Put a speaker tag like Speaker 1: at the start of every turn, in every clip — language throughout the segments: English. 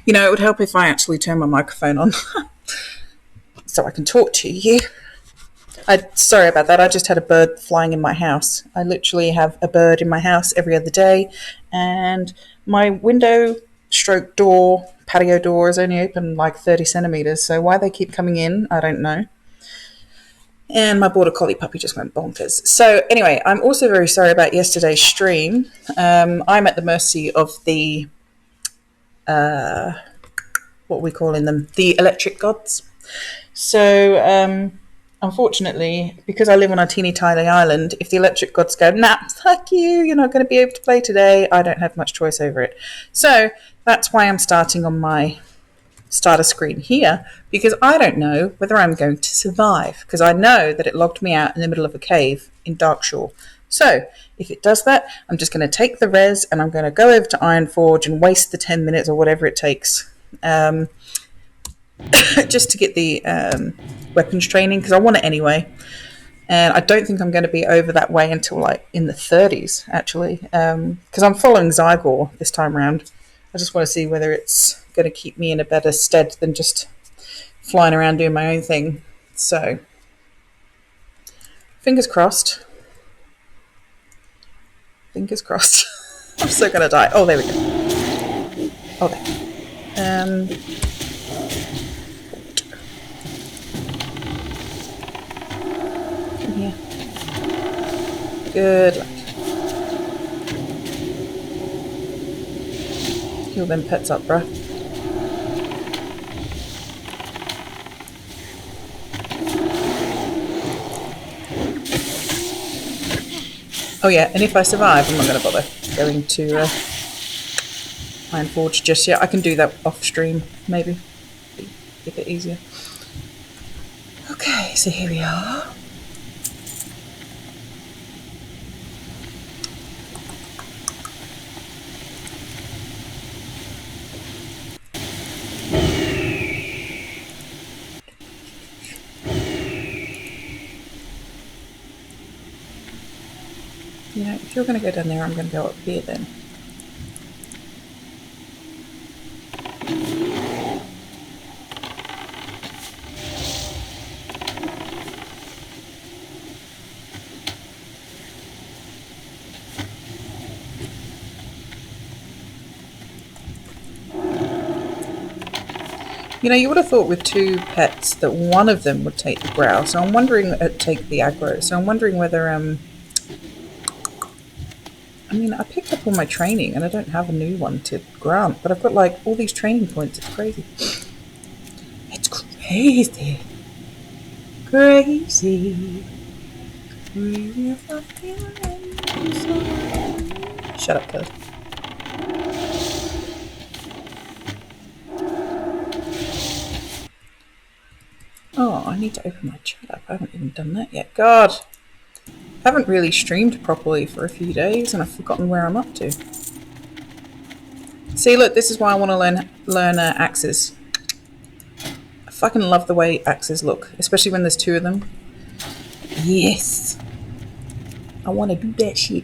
Speaker 1: You know, it would help if I actually turn my microphone on so I can talk to you. Sorry about that. I just had a bird flying in my house. I literally have a bird in my house every other day, and my window stroke door, patio door is only open like 30 centimeters. So why they keep coming in, I don't know. And my border collie puppy just went bonkers. So anyway, I'm also very sorry about yesterday's stream. I'm at the mercy of the what are we calling them? The electric gods. So unfortunately, because I live on a teeny tiny island, if the electric gods go, nah, fuck you, you're not going to be able to play today, I don't have much choice over it. So that's why I'm starting on my starter screen here, because I don't know whether I'm going to survive, because I know that it logged me out in the middle of a cave in Darkshore. So if it does that, I'm just going to take the res and I'm going to go over to Ironforge and waste the 10 minutes or whatever it takes just to get the weapons training, because I want it anyway. And I don't think I'm going to be over that way until like in the 30s, actually, because I'm following Zygor this time around. I just want to see whether it's going to keep me in a better stead than just flying around doing my own thing. So, fingers crossed. Fingers crossed. I'm so going to die. Oh, there we go. Oh, there. Come here. Good luck. Heal them pets up, bruh. Oh yeah, and if I survive, I'm not going to bother going to Ironforge just yet. I can do that off stream, maybe. Be a bit easier. Okay, so here we are. You know, if you're going to go down there, I'm going to go up here then. You know, you would have thought with two pets that one of them would take the growl. So I'm wondering, take the aggro. So I'm wondering whether, I mean, I picked up all my training and I don't have a new one to grant, but I've got like all these training points. It's crazy. It's crazy. Crazy. Shut up, Kelly. Oh, I need to open my chat up. I haven't even done that yet. God. I haven't really streamed properly for a few days and I've forgotten where I'm up to. See, look, this is why I want to learn axes. I fucking love the way axes look, especially when there's two of them. Yes. I want to do that shit.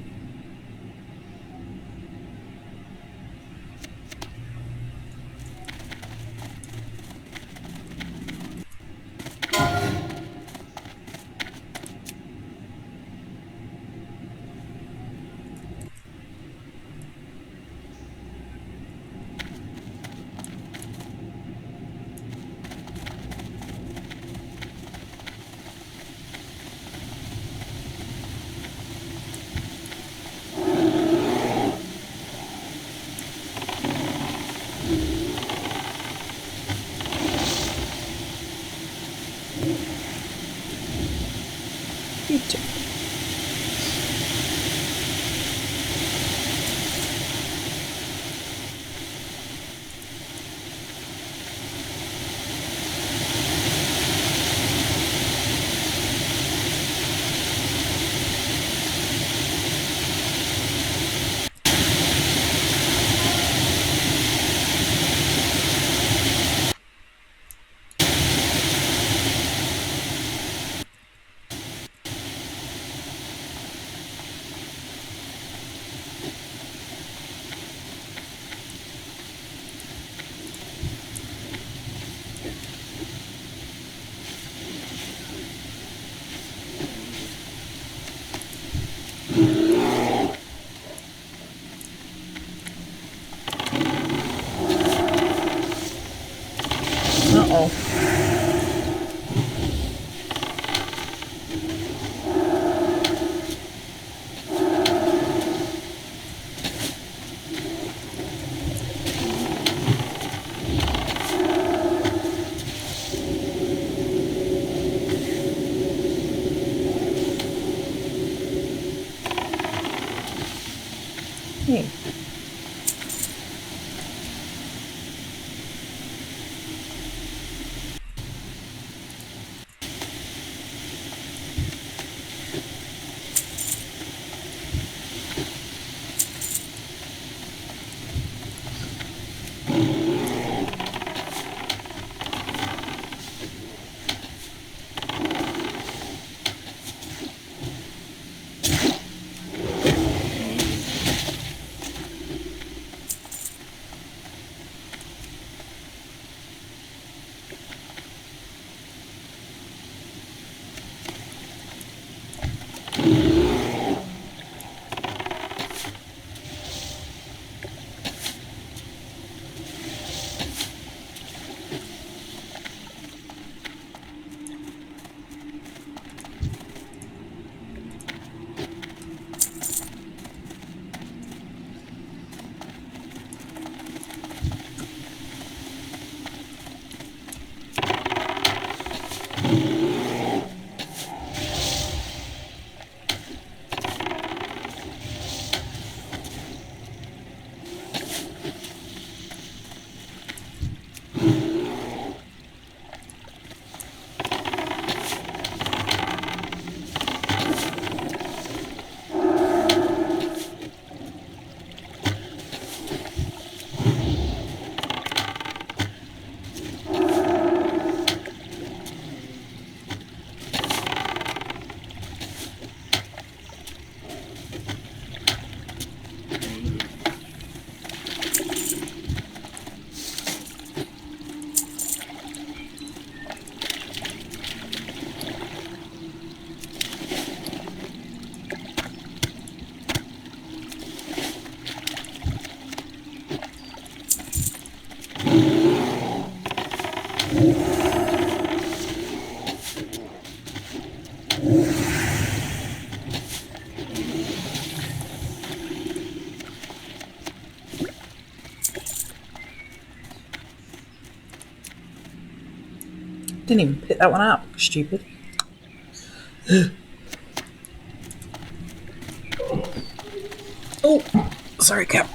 Speaker 1: Didn't even pick that one up. Stupid. Oh, sorry, Cap.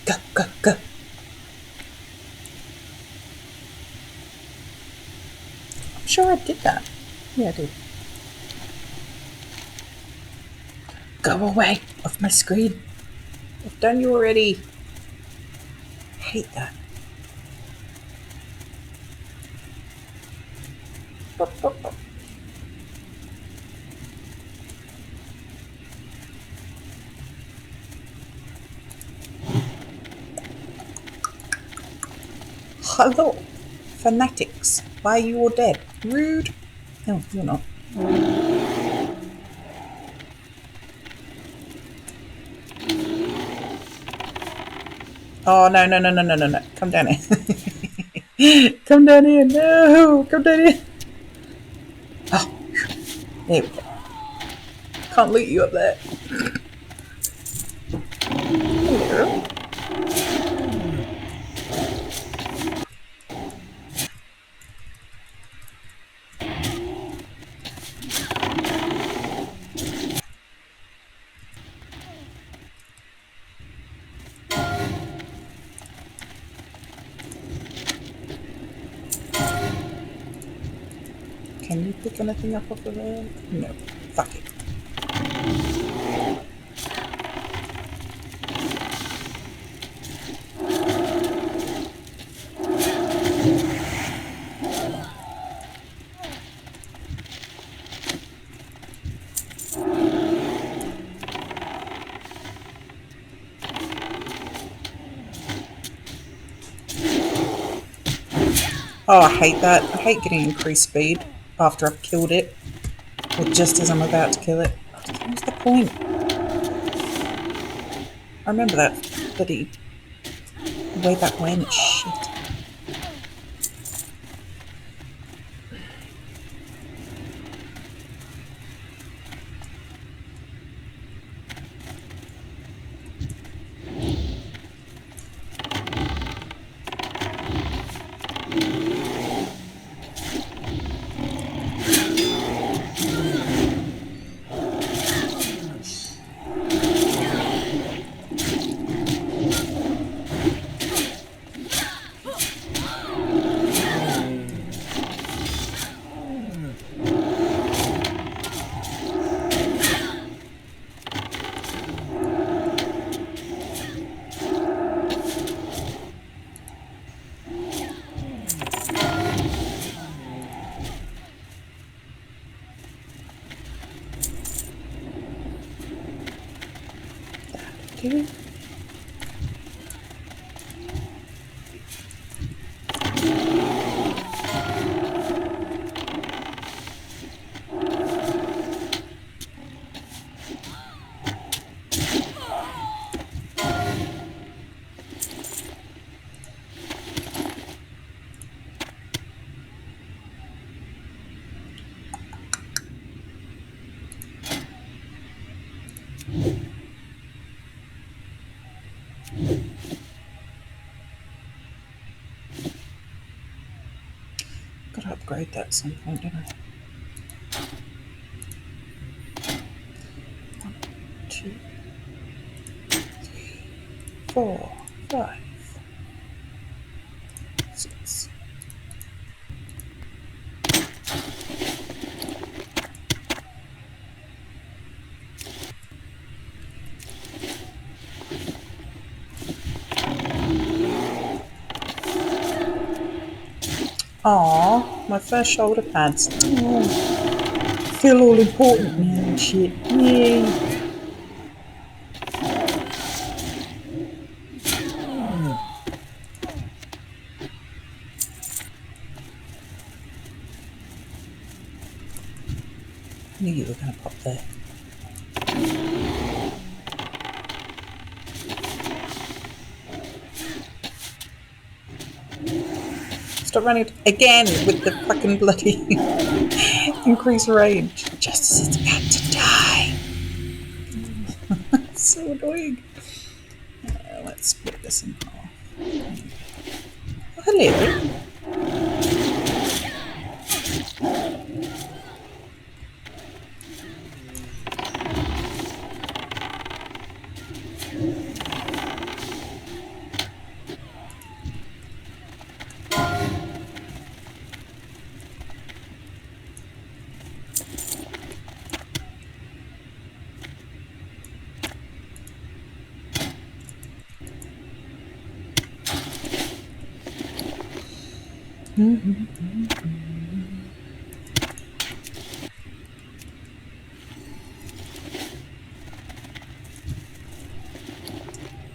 Speaker 1: Go, go, go. I'm sure I did that. Yeah, I did. Go away off my screen. I've done you already. I hate that. Bop, bop, bop. Hello, fanatics. Why are you all dead? Rude. No, you're not. Oh, no, no, no, no, no, no, no. Come down here. Come down here. No, come down here. Oh, there we go. Can't loot you up there. Hello. Can you pick anything up off of there? No. Fuck it. Oh, I hate that. I hate getting increased speed after I've killed it. Or just as I'm about to kill it. What's the point? I remember that bloody way back when. Shit. Okay. to upgrade that at some point, don't I? 1, 2, 3, 4, 5, 6. Aww, my first shoulder pads. Oh, feel all important now and shit. Yay. I knew you were going to pop there. Stop running again with the fucking bloody increase range. Just as it's about to die. So annoying. Let's split this in half. Oh, hello.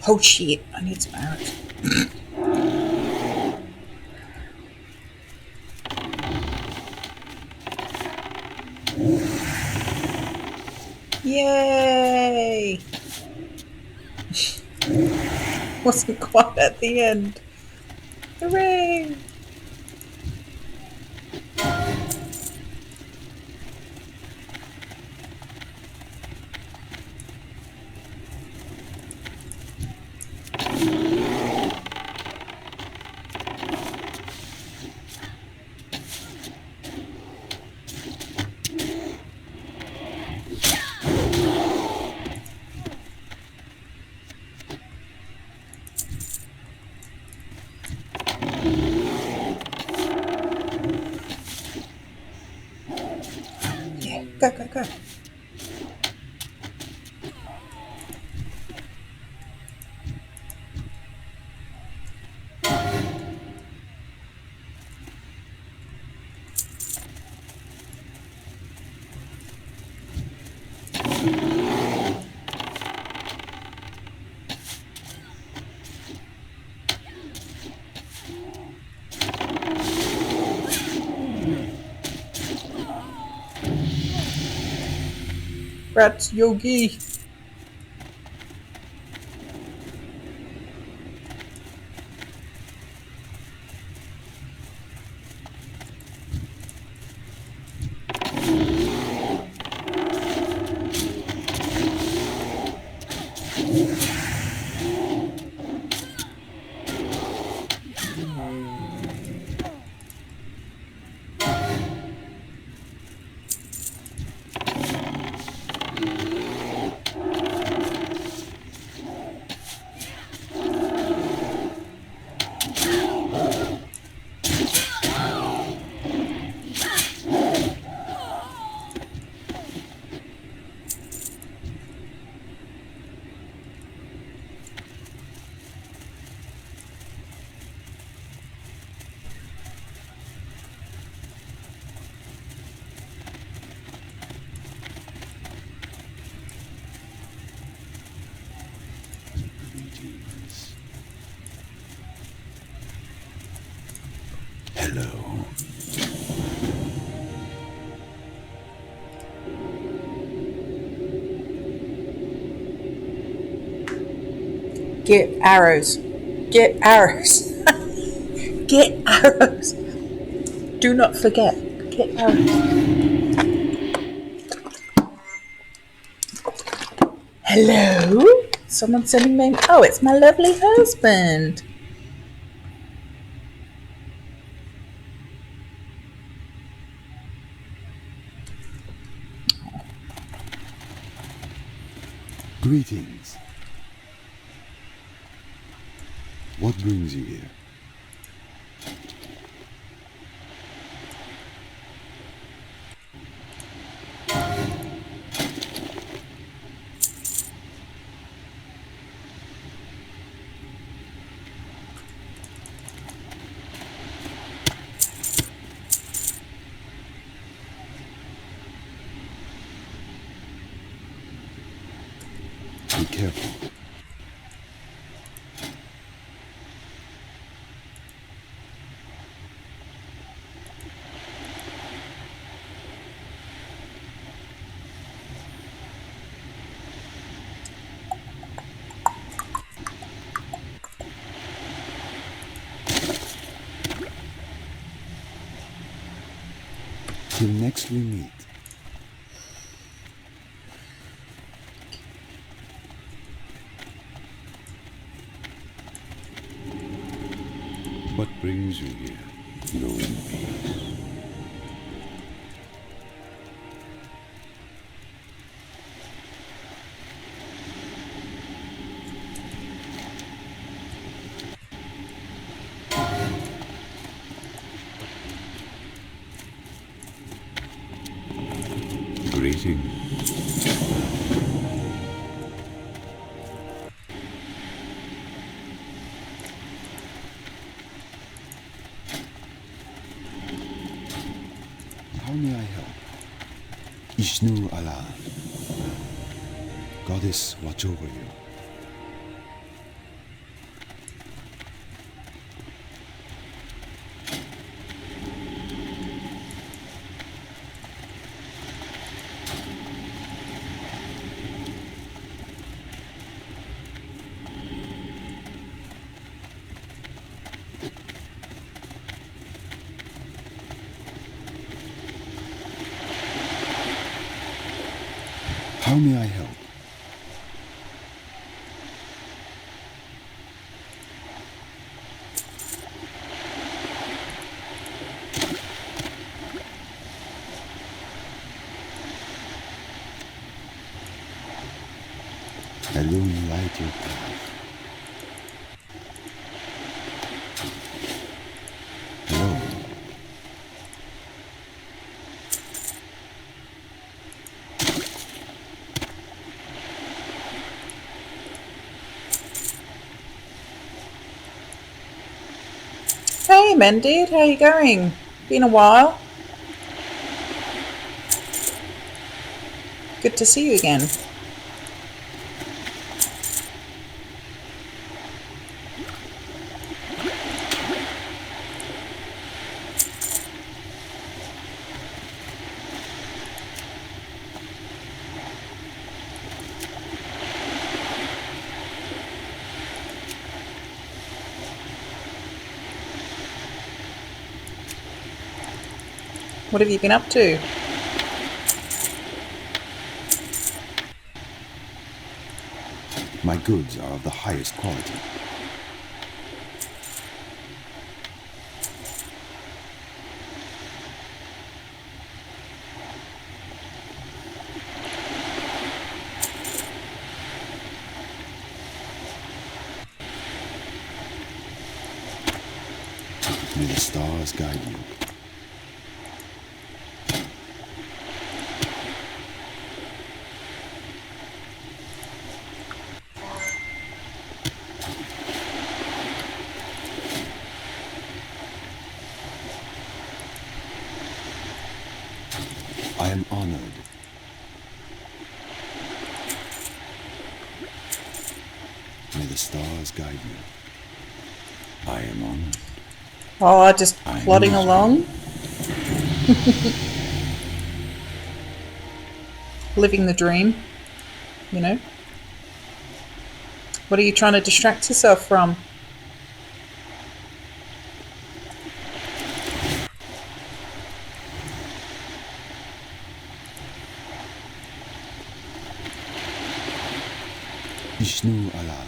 Speaker 1: Oh shit, I need some arrows. Yay! Wasn't quite at the end. Hooray! Yeah, go, go, go. Rats Yogi.
Speaker 2: Hello.
Speaker 1: Get arrows. Get arrows. Get arrows. Do not forget. Get arrows. Hello? Someone sending me. Oh, it's my lovely husband.
Speaker 2: Greetings. What brings you here? Be careful. Till next we meet. What brings you here? Knowing peace. Greetings. How may I help? Ishnu Allah. Goddess, watch over you. How may I help? Alone light your path. Hello.
Speaker 1: Hey Mended, how you going? Been a while. Good to see you again. What have you been up to?
Speaker 2: My goods are of the highest quality. May the stars guide you. I am honored. May the stars guide you. I am honored.
Speaker 1: Oh, just plodding along. Living the dream, you know? What are you trying to distract yourself from?
Speaker 2: Ishnu Allah.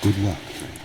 Speaker 2: Good luck, friend.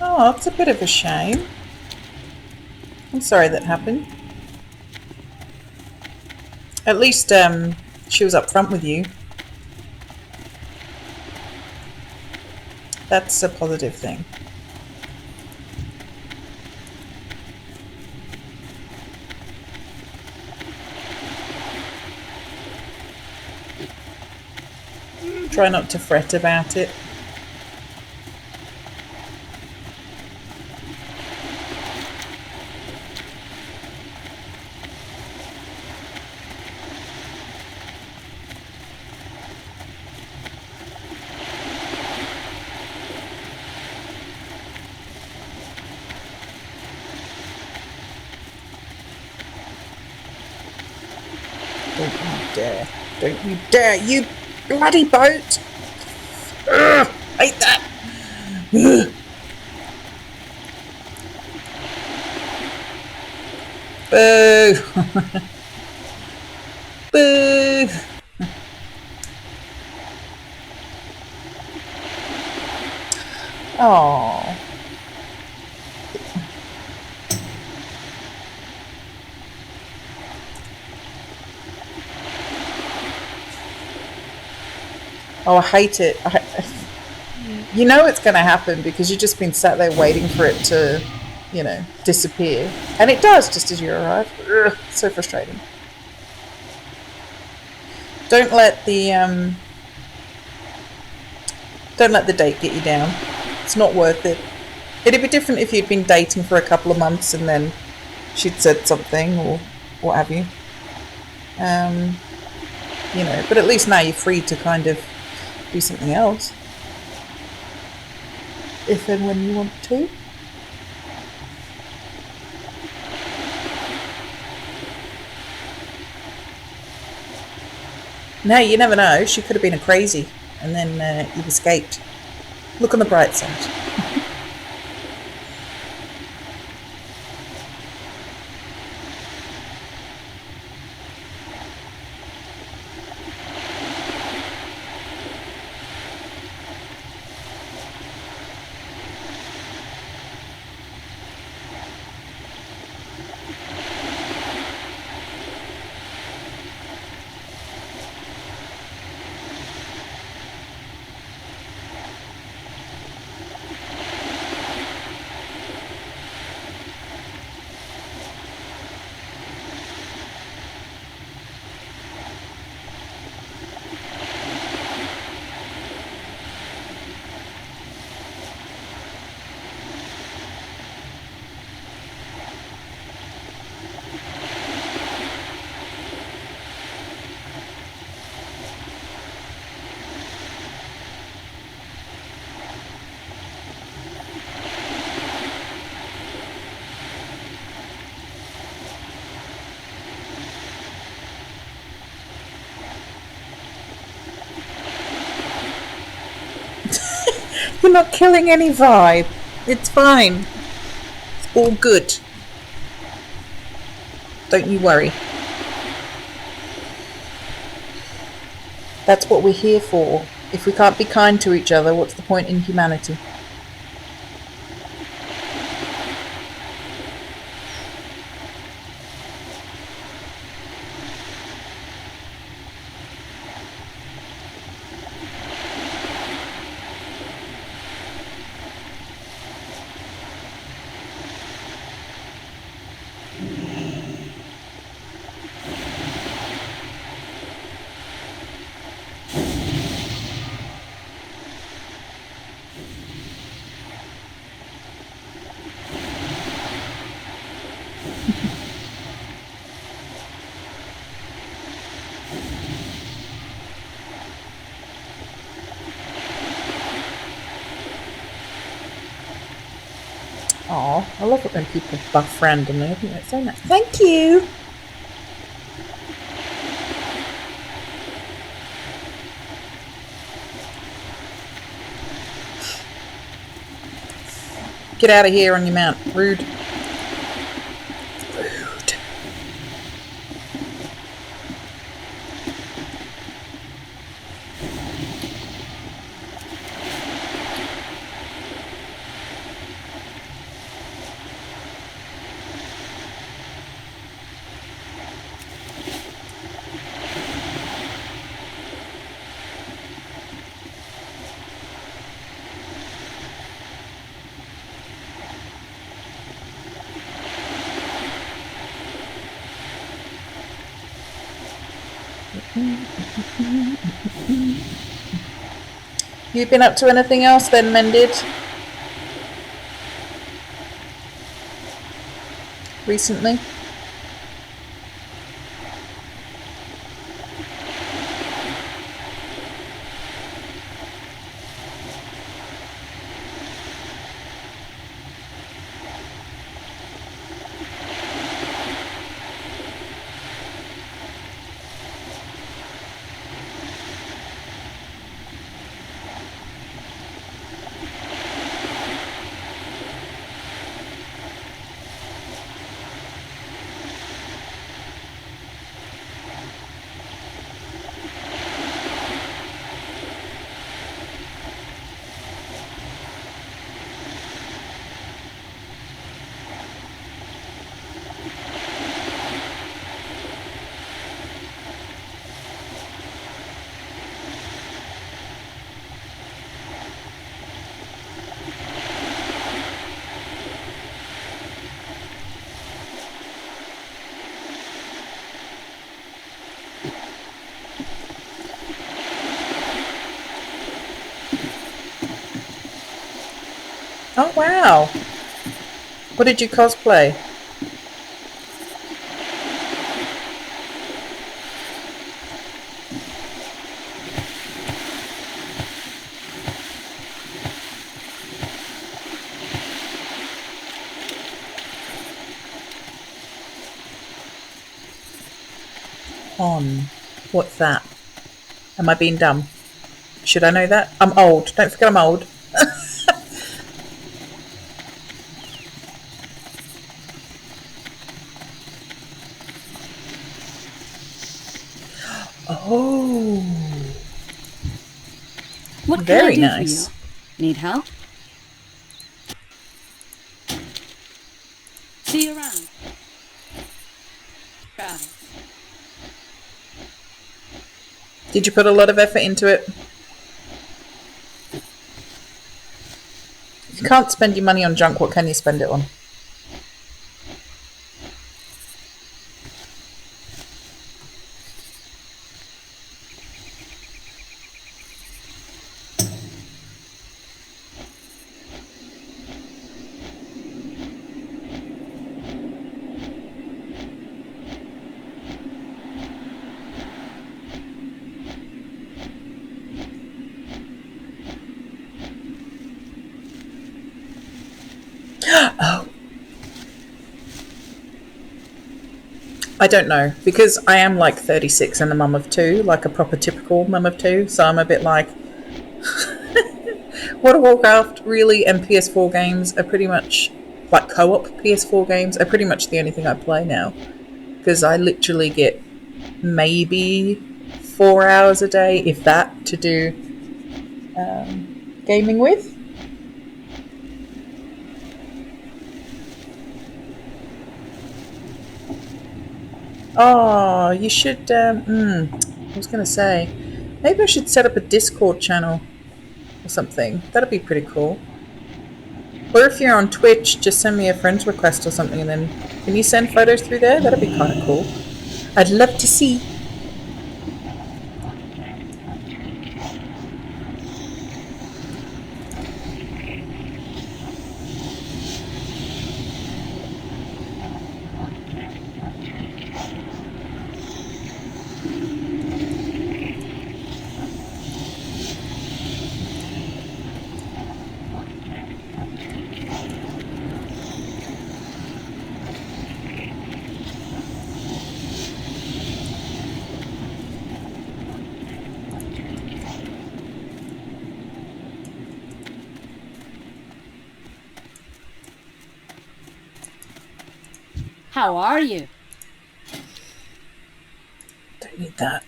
Speaker 1: Oh, it's a bit of a shame. I'm sorry that happened. At least she was upfront with you. That's a positive thing. Try not to fret about it. Don't you dare. Don't you dare, you bloody boat! Ugh, hate that! Ugh. Boo! Boo! Oh. Oh, I hate it. You know it's going to happen because you've just been sat there waiting for it to, disappear. And it does just as you arrive. Ugh, so frustrating. Don't let the date get you down. It's not worth it. It'd be different if you'd been dating for a couple of months and then she'd said something or what have you. But at least now you're free to kind of do something else. If and when you want to. No, you never know. She could have been a crazy and then you've escaped. Look on the bright side. You're not killing any vibe. It's fine. It's all good. Don't you worry. That's what we're here for. If we can't be kind to each other, what's the point in humanity? Aw, I love it when people buff randomly. I think that's so nice. Thank you! Get out of here on your mount. Rude. Rude. You been up to anything else then, Mended? Recently? Oh wow! What did you cosplay? On. What's that? Am I being dumb? Should I know that? I'm old. Don't forget I'm old. Oh.
Speaker 3: What can I
Speaker 1: Very
Speaker 3: do for you?
Speaker 1: nice.
Speaker 3: Need help? See you around. Got it.
Speaker 1: Did you put a lot of effort into it? If you can't spend your money on junk, what can you spend it on? Oh. I don't know, because I am like 36 and a mum of two, like a proper typical mum of two, so I'm a bit like, World of Warcraft really and PS4 games are pretty much, like co-op PS4 games are pretty much the only thing I play now, because I literally get maybe 4 hours a day, if that, to do gaming with. Oh, you should. I was going to say, maybe I should set up a Discord channel or something. That'd be pretty cool. Or if you're on Twitch, just send me a friend's request or something, and then can you send photos through there? That'd be kind of cool. I'd love to see.
Speaker 3: How are you?
Speaker 1: Don't need that.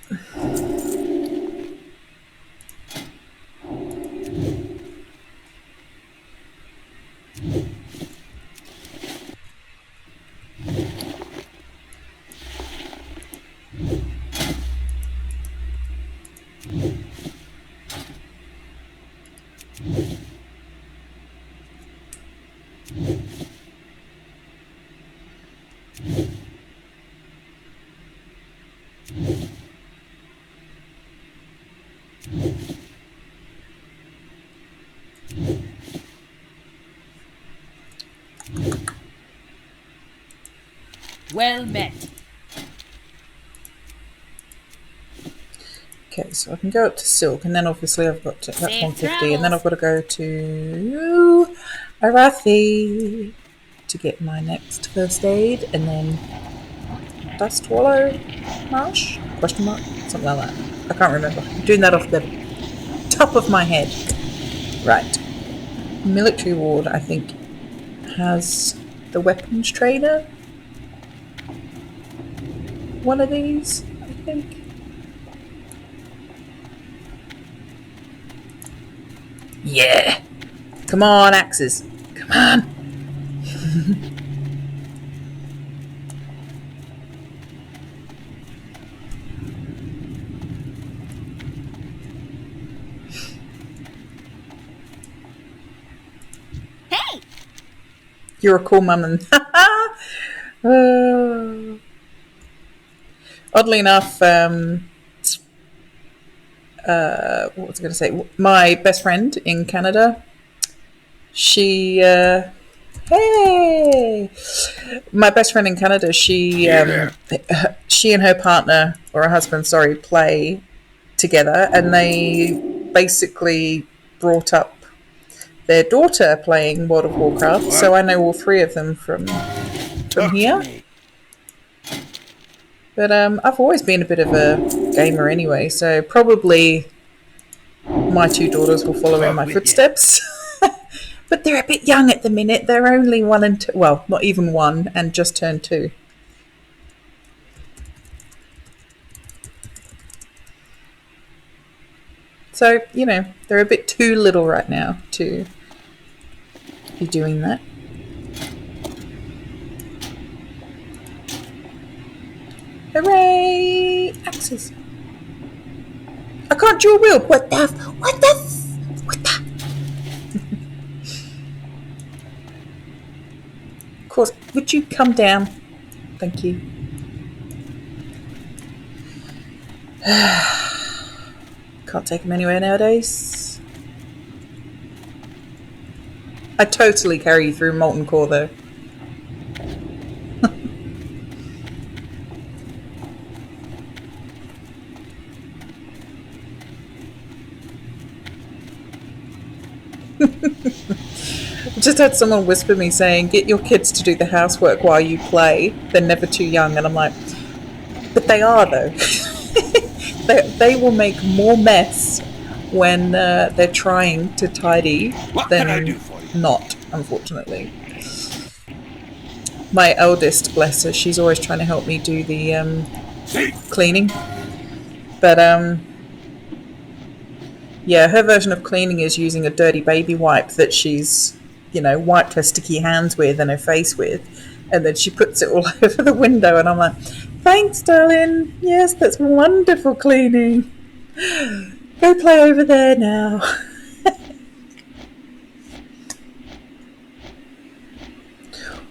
Speaker 3: Well met.
Speaker 1: Okay, so I can go up to silk, and then obviously I've got to, that's
Speaker 3: Safe
Speaker 1: 150, and then
Speaker 3: travels.
Speaker 1: I've got to go to Arathi to get my next first aid, and then Dust Wallow Marsh? Question mark? Something like that. I can't remember. I'm doing that off the top of my head. Right. Military Ward, I think, has the weapons trainer. One of these, I think. Yeah. Come on, axes. Come on.
Speaker 3: Hey!
Speaker 1: You're a cool mum and oddly enough, what was I going to say? My best friend in Canada, she, hey, my best friend in Canada, she and her partner or her husband, sorry, play together, and they basically brought up their daughter playing World of Warcraft. So I know all three of them from here. But I've always been a bit of a gamer anyway, so probably my two daughters will follow in my footsteps. But they're a bit young at the minute. They're only 1 and 2. Well, not even 1, and just turned 2. So, you know, they're a bit too little right now to be doing that. Hooray! Axes. I can't dual wield. What the? What the? What the? Of course. Would you come down? Thank you. Can't take them anywhere nowadays. I totally carry you through Molten Core though. Just had someone whisper me saying, get your kids to do the housework while you play. They're never too young. And I'm like, but they are though. they will make more mess when they're trying to tidy than not, unfortunately. My eldest, bless her, she's always trying to help me do the cleaning. But yeah, her version of cleaning is using a dirty baby wipe that she's, you know, wiped her sticky hands with and her face with, and then she puts it all over the window, and I'm like, thanks, darling. Yes, that's wonderful cleaning. Go play over there now.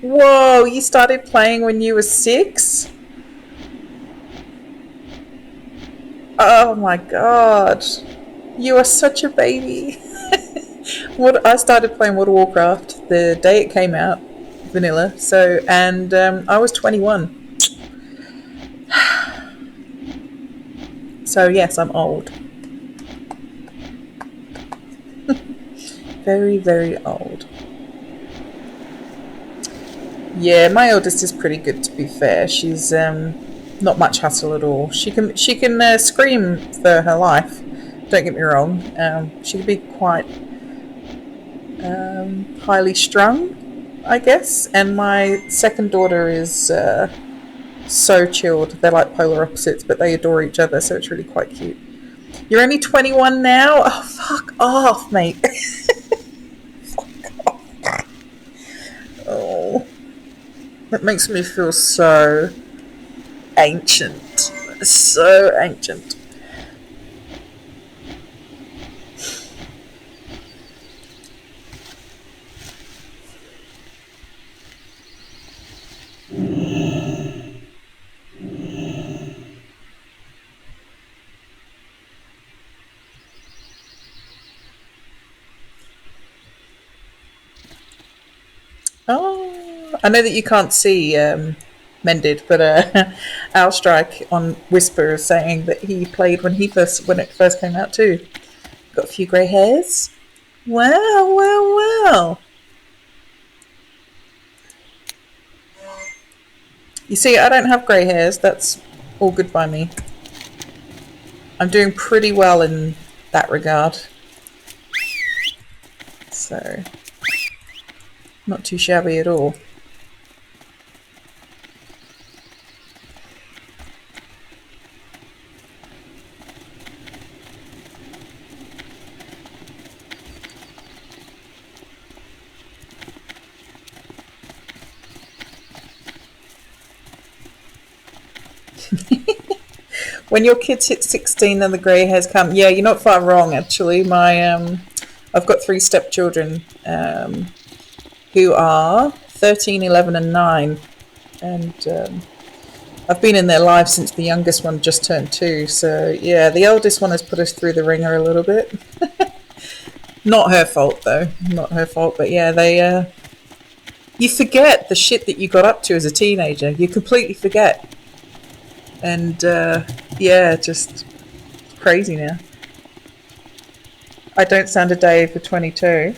Speaker 1: Whoa, you started playing when you were 6? Oh my god. You are such a baby. I started playing World of Warcraft the day it came out, vanilla. So, and I was 21. So yes, I'm old. Very, very old. Yeah, my eldest is pretty good, to be fair. She's not much hassle at all. She can scream for her life. Don't get me wrong. She can be quite highly strung, I guess. And my second daughter is so chilled. They're like polar opposites, but they adore each other, so it's really quite cute. You're only 21 now? Oh, fuck off, mate. Fuck off. Oh, that makes me feel so ancient. So ancient. Oh, I know that you can't see mended, but Al Strike on Whisper is saying that he played when it first came out too. Got a few grey hairs. Well, well, well. You see, I don't have grey hairs. That's all good by me. I'm doing pretty well in that regard. So, not too shabby at all. When your kids hit 16 and the grey hairs come, yeah, you're not far wrong actually. I've got 3 stepchildren who are 13, 11 and 9, and I've been in their lives since the youngest one just turned 2. So yeah, the eldest one has put us through the ringer a little bit. Not her fault though, not her fault. But yeah, you forget the shit that you got up to as a teenager. You completely forget. And yeah, just crazy now. I don't sound a day over 22.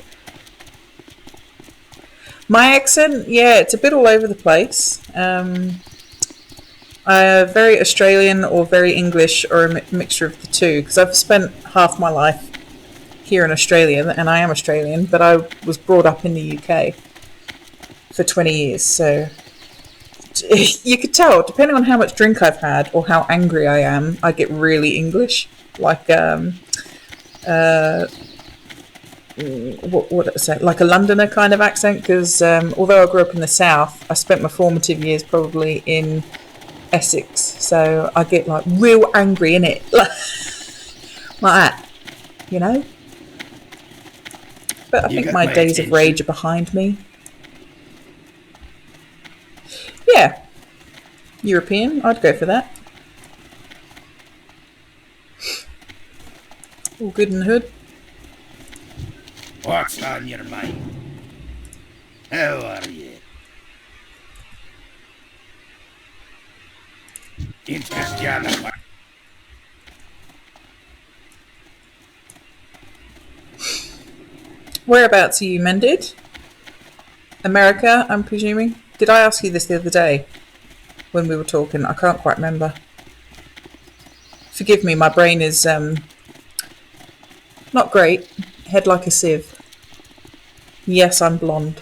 Speaker 1: My accent, yeah, it's a bit all over the place. Very Australian or very English, or a mixture of the two, because I've spent half my life here in Australia, and I am Australian, but I was brought up in the UK for 20 years, so you could tell, depending on how much drink I've had or how angry I am, I get really English. Like, what would I say? Like a Londoner kind of accent, because although I grew up in the south, I spent my formative years probably in Essex, so I get like real angry in it, like that, you know. But I think my days of rage are behind me. Yeah, European, I'd go for that. All good in the hood.
Speaker 4: What's on your mind? How are you? Interested?
Speaker 1: Whereabouts are you mended? America, I'm presuming. Did I ask you this the other day when we were talking? I can't quite remember. Forgive me, my brain is not great. Head like a sieve. Yes, I'm blonde.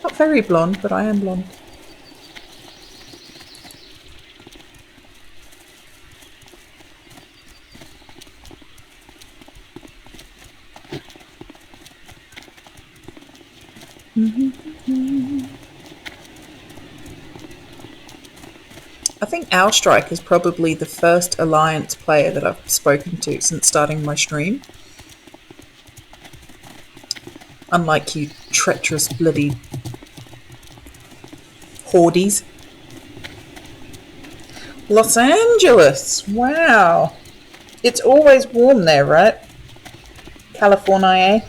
Speaker 1: Not very blonde, but I am blonde. I think Owlstrike is probably the first Alliance player that I've spoken to since starting my stream. Unlike you treacherous bloody hordes. Los Angeles! Wow! It's always warm there, right? California, eh?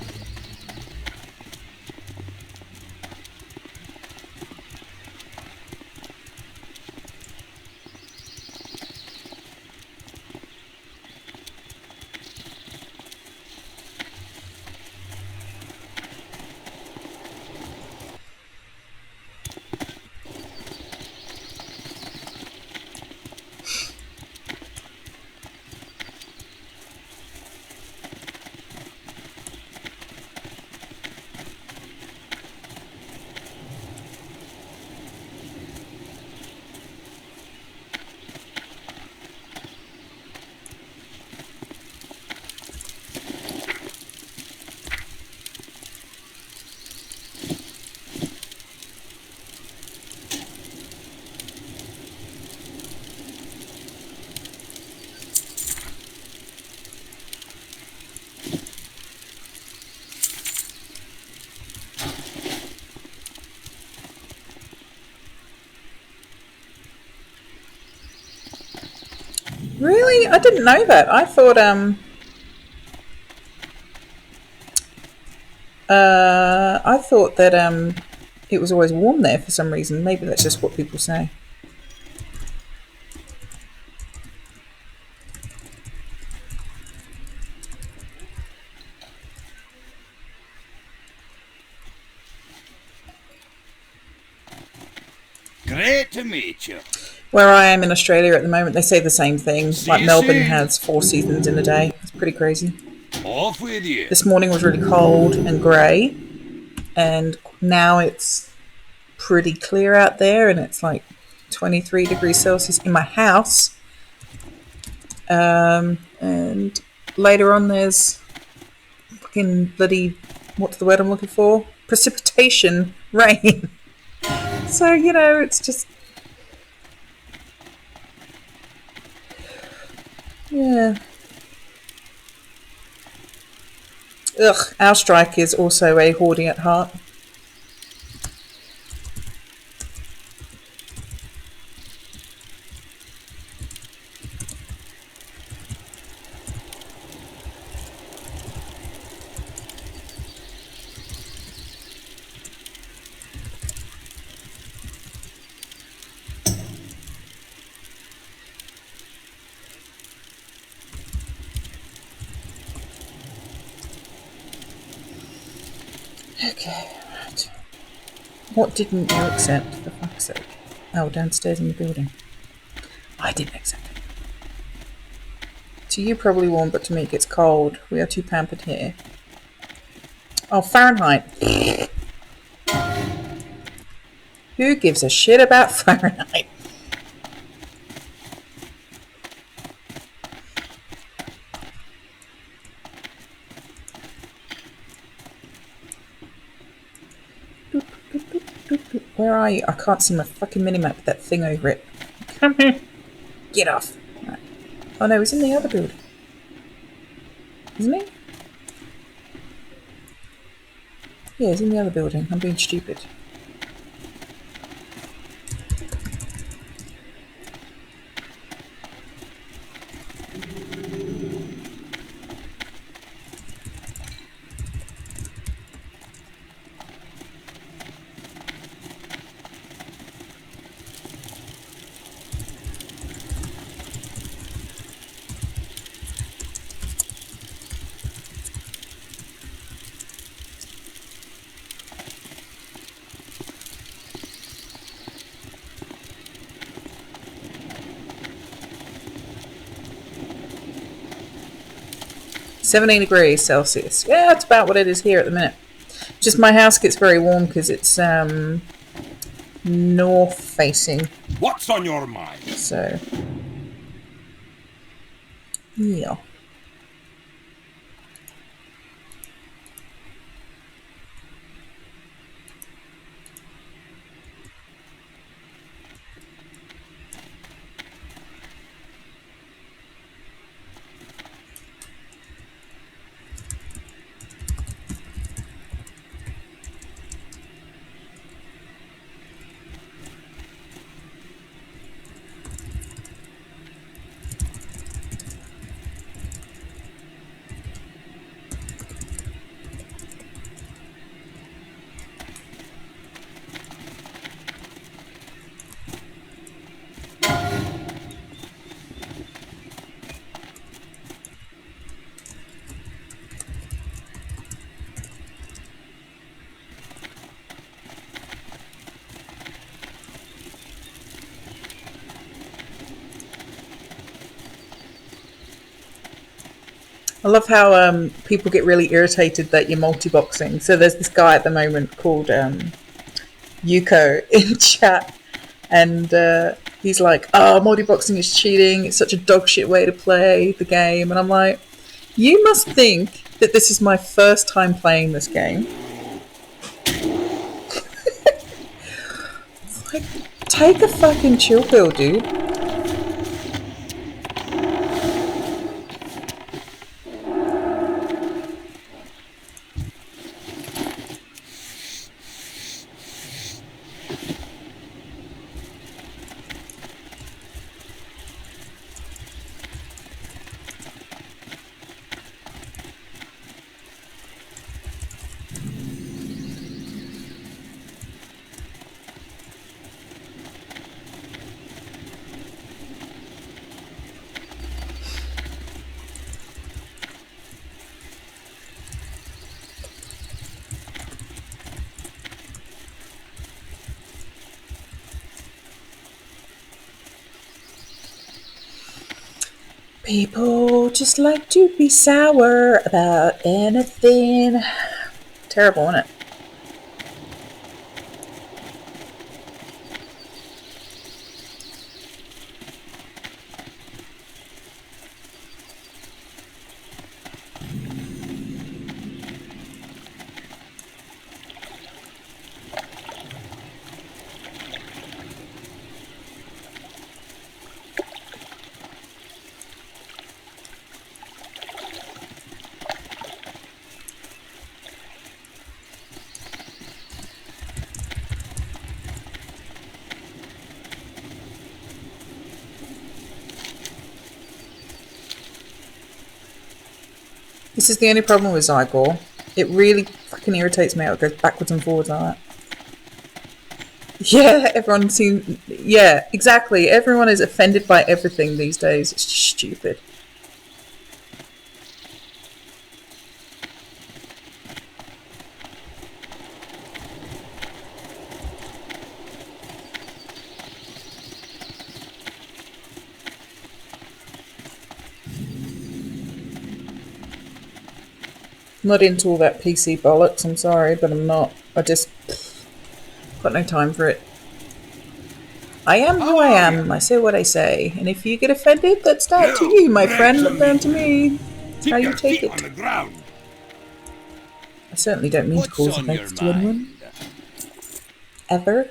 Speaker 1: Really? I didn't know that. I thought I thought that it was always warm there for some reason. Maybe that's just what people say.
Speaker 4: Great to meet you.
Speaker 1: Where I am in Australia at the moment, they say the same thing.
Speaker 4: See
Speaker 1: Like
Speaker 4: you
Speaker 1: Melbourne
Speaker 4: soon.
Speaker 1: has 4 seasons in a day. It's pretty crazy.
Speaker 4: Off with you.
Speaker 1: This morning was really cold and grey, and now it's pretty clear out there, and it's like 23 degrees Celsius in my house. And later on, there's fucking bloody, what's the word I'm looking for? Precipitation, rain. So, you know, it's just, yeah. Ugh, our strike is also a hoarding at heart. Okay, right. What didn't you accept, for fuck's sake? Oh, downstairs in the building. I didn't accept it. To you probably warm, but to me it gets cold. We are too pampered here. Oh, Fahrenheit. Who gives a shit about Fahrenheit? Where are you? I can't see my fucking minimap with that thing over it. Come here. Get off. Right. Oh no, he's in the other building. Isn't he? Yeah, he's in the other building. I'm being stupid. £17 degrees Celsius. Yeah, that's about what it is here at the minute. Just my house gets very warm because it's north facing.
Speaker 4: What's on your mind?
Speaker 1: So, yeah. I love how people get really irritated that you're multi-boxing. So there's this guy at the moment called Yuko in chat, and he's like, "Oh, multi-boxing is cheating. It's such a dog shit way to play the game." And I'm like, "You must think that this is my first time playing this game." It's like, take a fucking chill pill, dude. People just like to be sour about anything. Terrible, isn't it? This is the only problem with Zygor. It really fucking irritates me how it goes backwards and forwards like that. Yeah, everyone seems... Yeah, exactly. Everyone is offended by everything these days. It's just stupid. I'm not into all that PC bollocks, I'm sorry, but I'm not. I just... got no time for it. I am who I am. I say what I say. And if you get offended, that's down to you, my friend. Not down to me. That's how you take it.
Speaker 4: On the ground.
Speaker 1: I certainly don't mean to
Speaker 4: What's
Speaker 1: cause
Speaker 4: on your
Speaker 1: offence to anyone.
Speaker 4: mind?
Speaker 1: Ever.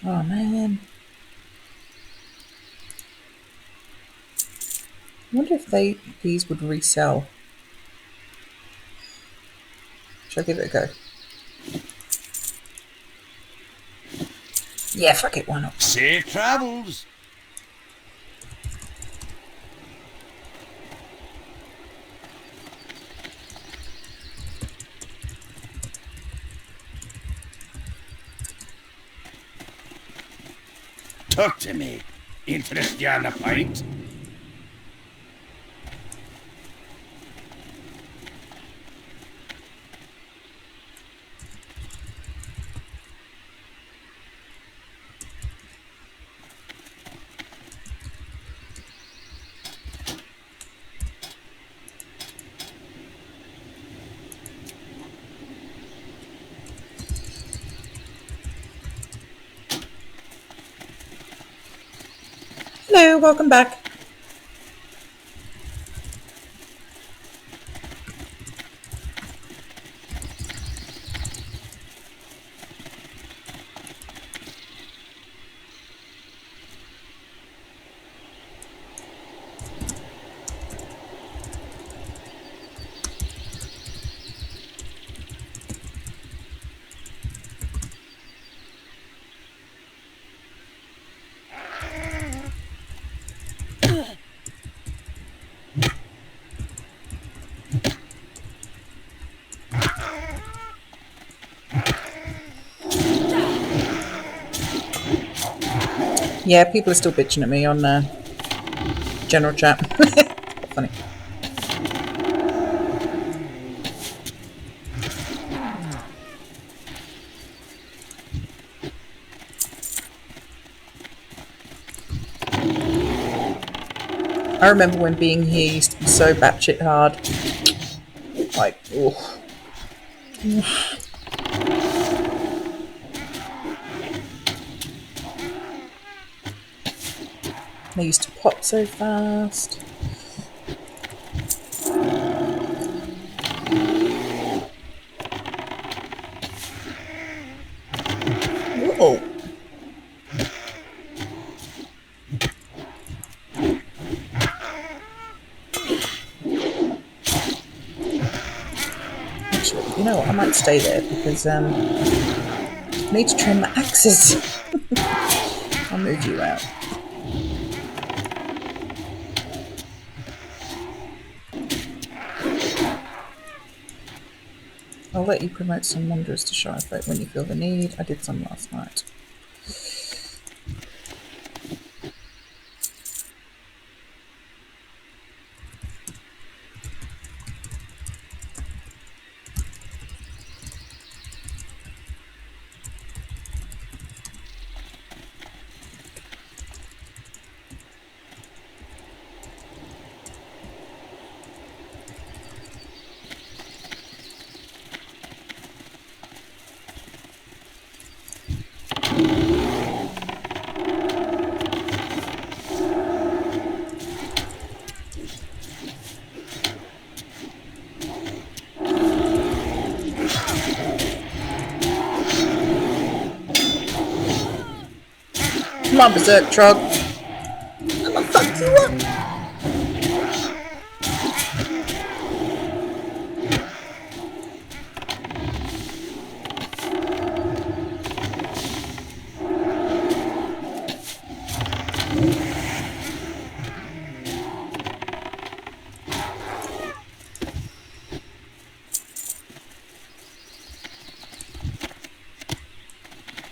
Speaker 1: Oh, man. I wonder if these would resell. Should I give it a go? Yeah, fuck it, why not?
Speaker 4: Safe travels. Talk to me. Interest you on a pint?
Speaker 1: Hello, welcome back. Yeah, people are still bitching at me on general chat. Funny. I remember when being here used to be so batshit hard. Like, oh. They used to pop so fast. Whoa. Actually, you know what? I might stay there because I need to trim my axes. I'll move you out. I'll let you promote some wanderers to Shireffolk when you feel the need. I did some last night. Come on, Berserk Trog. I'm gonna fuck you up.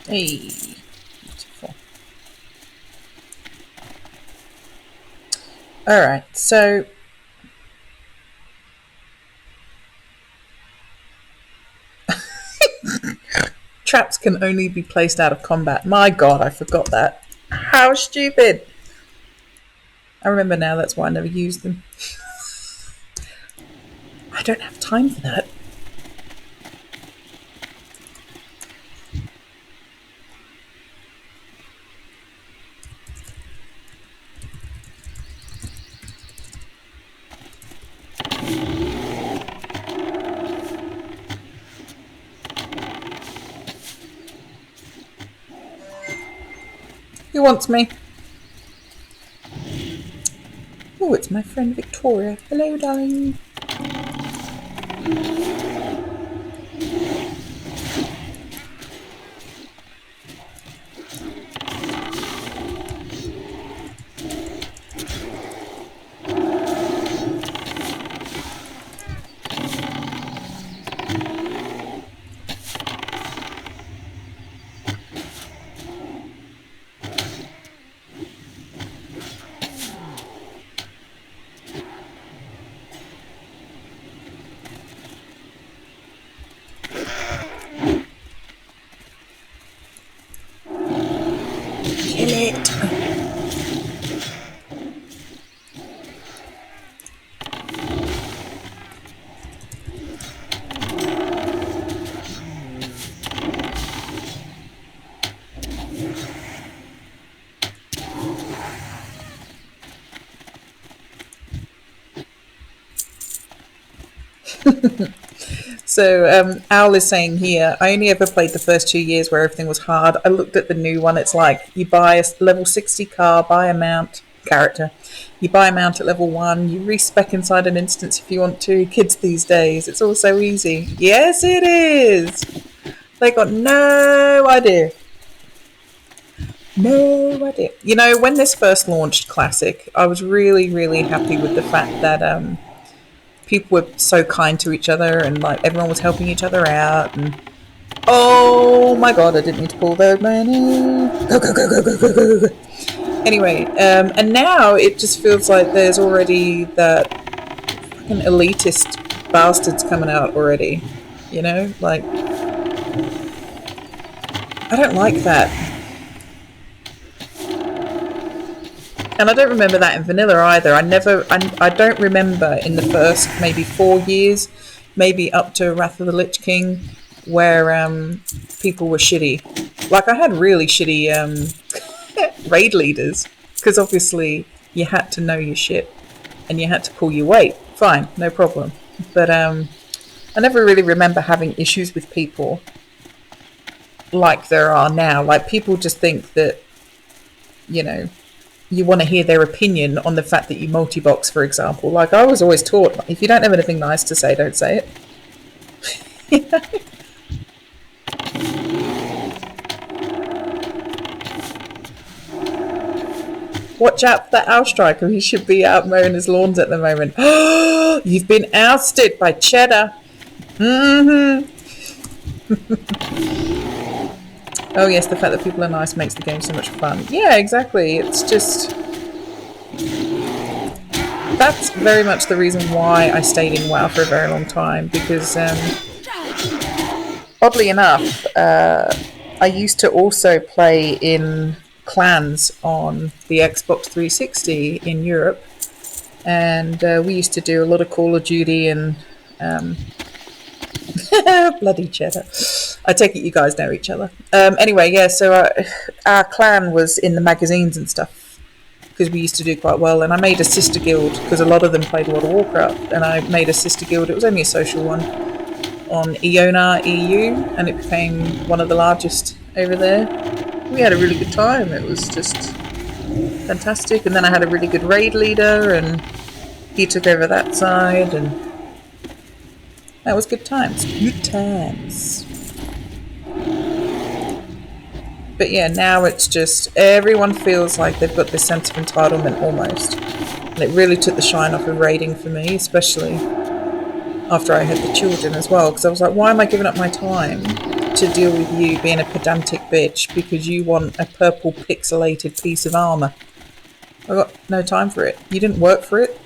Speaker 1: Hey, beautiful. All right, so traps can only be placed out of combat. My God, I forgot that. How stupid! I remember now. That's why I never used them. I don't have time for that. Who wants me? Oh, it's my friend Victoria. Hello, darling. Kill it. So Owl is saying here, I only ever played the first 2 years where everything was hard. I looked at the new one. It's like you buy a level 60 car, buy a mount character. You buy a mount at level 1. You respec inside an instance if you want to. Kids these days, it's all so easy. Yes, it is. They got no idea. No idea. You know, when this first launched Classic, I was really, really happy with the fact that people were so kind to each other and like everyone was helping each other out. And oh my God, I didn't need to pull those money. Go, go, go, go, go, go, go, go. Anyway, and now it just feels like there's already that fucking elitist bastards coming out already. You know, like I don't like that. And I don't remember that in vanilla either. I don't remember in the first maybe 4 years, maybe up to Wrath of the Lich King, where people were shitty. Like I had really shitty raid leaders, because obviously you had to know your shit and you had to pull your weight. Fine, no problem. But I never really remember having issues with people like there are now. Like people just think that, you know, you want to hear their opinion on the fact that you multi-box, for example. Like I was always taught, if you don't have anything nice to say, don't say it. You know? Watch out for that owl striker. He should be out mowing his lawns at the moment. You've been ousted by Cheddar. Mm-hmm. Oh yes, the fact that people are nice makes the game so much fun. Yeah, exactly. It's just... That's very much the reason why I stayed in WoW for a very long time, because oddly enough, I used to also play in clans on the Xbox 360 in Europe, and we used to do a lot of Call of Duty and bloody Cheddar. I take it you guys know each other. Anyway, yeah, so our clan was in the magazines and stuff because we used to do quite well, and I made a sister guild because a lot of them played World of Warcraft, and I made a sister guild. It was only a social one on Iona EU, and it became one of the largest over there. we had a really good time. It was just fantastic. And then I had a really good raid leader, and he took over that side, and that was good times. Good times. But yeah, now it's just everyone feels like they've got this sense of entitlement almost. And it really took the shine off of raiding for me, especially after I had the children as well. Because I was like, why am I giving up my time to deal with you being a pedantic bitch because you want a purple pixelated piece of armour? I got no time for it. You didn't work for it.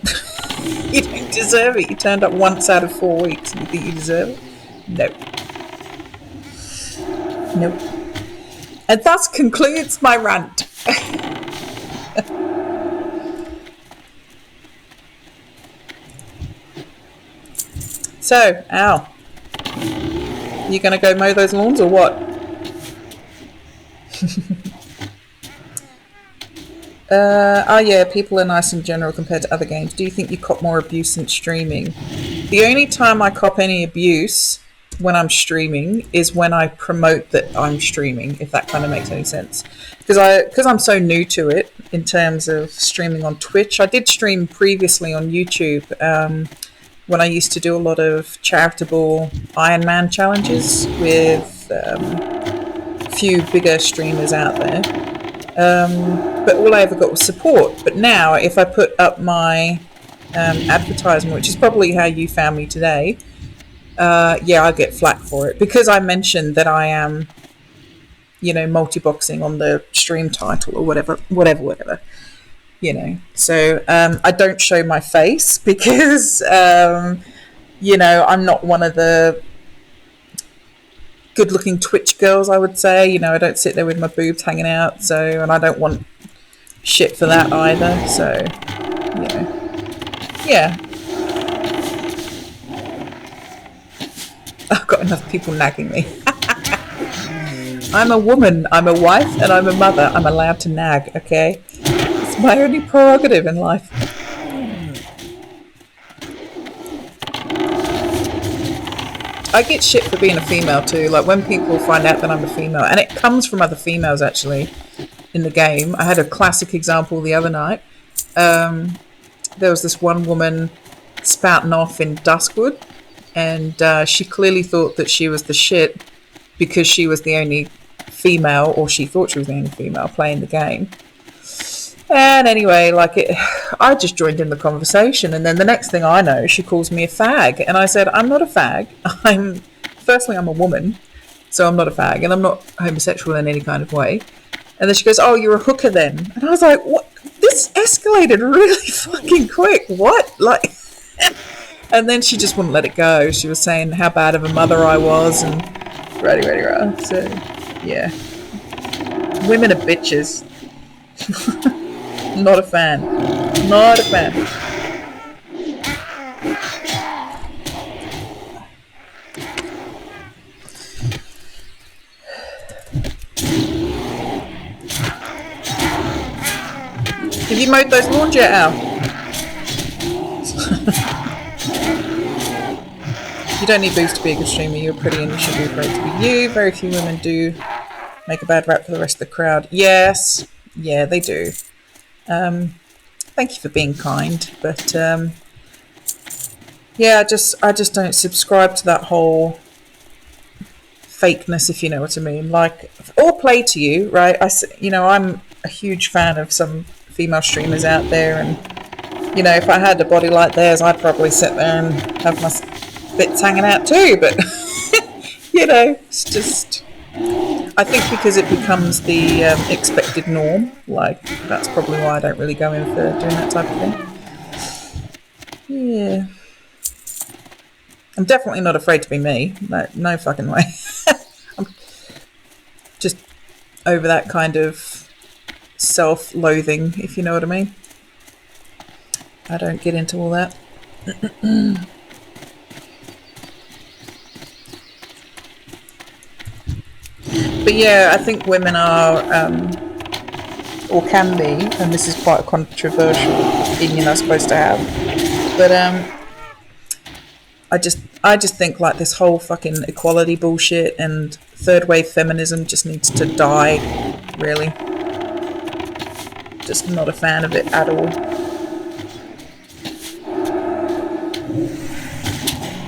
Speaker 1: You don't deserve it. You turned up once out of 4 weeks and you think you deserve it? No. Nope. And thus concludes my rant. So, Al, you gonna go mow those lawns or what? Oh yeah, people are nice in general compared to other games. Do you think you cop more abuse since streaming? The only time I cop any abuse when I'm streaming is when I promote that I'm streaming, if that kind of makes any sense. Because I'm so new to it in terms of streaming on Twitch. I did stream previously on YouTube when I used to do a lot of charitable Iron Man challenges with a few bigger streamers out there. But all I ever got was support. But now, if I put up my advertisement, which is probably how you found me today, yeah, I get flack for it because I mentioned that I am, multiboxing on the stream title or whatever. So I don't show my face because, I'm not one of the good-looking Twitch girls, I would say. I don't sit there with my boobs hanging out, and I don't want shit for that either. So, yeah. I've got enough people nagging me. I'm a woman, I'm a wife, and I'm a mother. I'm allowed to nag, okay? It's my only prerogative in life. I get shit for being a female too. Like when people find out that I'm a female, and it comes from other females actually in the game. I had a classic example the other night. There was this one woman spouting off in Duskwood, and she clearly thought that she was the shit because she was the only female, or she thought she was the only female playing the game. And anyway, I just joined in the conversation, and then the next thing I know, she calls me a fag, and I said, I'm not a fag. Firstly, I'm a woman, so I'm not a fag, and I'm not homosexual in any kind of way. And then she goes, oh, you're a hooker then? And I was like, what? This escalated really fucking quick. What? And then she just wouldn't let it go. She was saying how bad of a mother I was, and rah. So, yeah. Women are bitches. Not a fan. Not a fan. Have you mowed those lawns yet, Al? You don't need boobs to be a good streamer. You're pretty and you should be afraid to be you. Very few women do make a bad rap for the rest of the crowd. Yes. Yeah, they do. Thank you for being kind, but yeah, I just don't subscribe to that whole fakeness, if you know what I mean. All play to you, right? I'm a huge fan of some female streamers out there, and if I had a body like theirs, I'd probably sit there and have my bits hanging out too. But it's just. I think because it becomes the expected norm, that's probably why I don't really go in for doing that type of thing. Yeah. I'm definitely not afraid to be me. No fucking way. I'm just over that kind of self-loathing, if you know what I mean. I don't get into all that. But yeah, I think women are, or can be, and this is quite a controversial opinion I'm supposed to have, but I just think like this whole fucking equality bullshit and third wave feminism just needs to die, really. Just not a fan of it at all.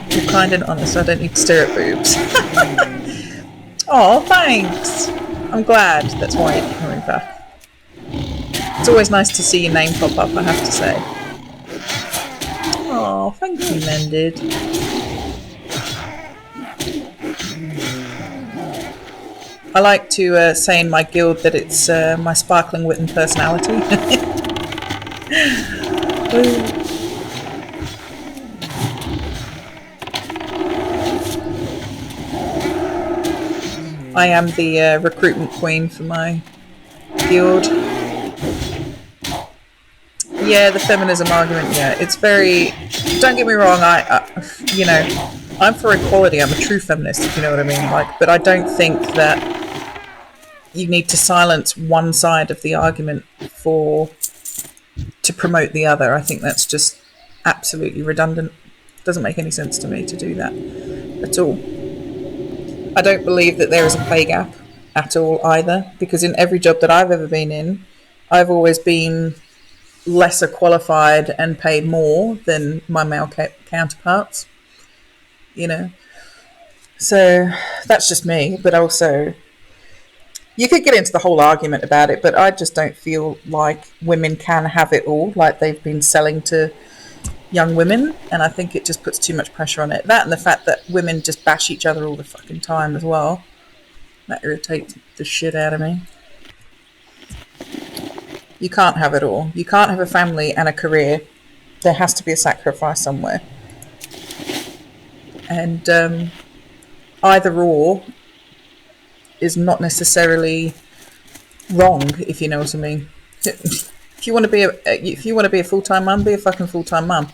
Speaker 1: You're kind and honest, I don't need to stare at boobs. Oh, thanks. I'm glad that's why you're coming back. It's always nice to see your name pop up, I have to say. Oh, thank you, Mended. I like to say in my guild that it's my sparkling wit and personality. I am the recruitment queen for my guild. Yeah, the feminism argument, yeah. It's very... Don't get me wrong, you know, I'm for equality. I'm a true feminist, if you know what I mean. Like, but I don't think that you need to silence one side of the argument to promote the other. I think that's just absolutely redundant. Doesn't make any sense to me to do that at all. I don't believe that there is a pay gap at all either, because in every job that I've ever been in, I've always been lesser qualified and paid more than my male counterparts, you know. So that's just me, but also you could get into the whole argument about it, but I just don't feel like women can have it all like they've been selling to young women, and I think it just puts too much pressure on it. That and the fact that women just bash each other all the fucking time as well. That irritates the shit out of me. You can't have it all. You can't have a family and a career. There has to be a sacrifice somewhere. And either or is not necessarily wrong, if you know what I mean. If you want to be a full-time mum, be a fucking full-time mum.